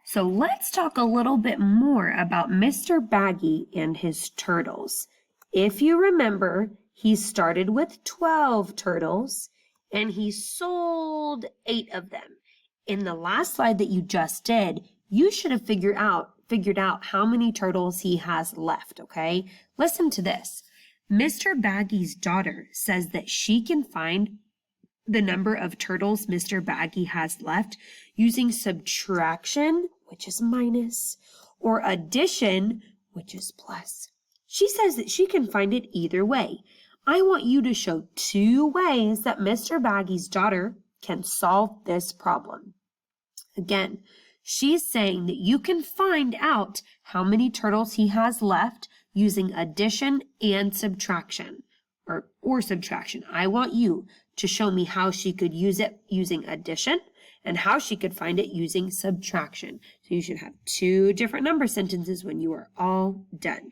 So let's talk a little bit more about Mr. Baggy and his turtles. If you remember, he started with 12 turtles and he sold 8 of them. In the last slide that you just did, you should have figured out how many turtles he has left, okay? Listen to this. Mr. Baggy's daughter says that she can find the number of turtles Mr. Baggy has left using subtraction, which is minus, or addition, which is plus. She says that she can find it either way. I want you to show 2 ways that Mr. Baggy's daughter can solve this problem. Again, she's saying that you can find out how many turtles he has left using addition and subtraction, or subtraction. I want you to show me how she could use it using addition and how she could find it using subtraction. So you should have 2 different number sentences when you are all done.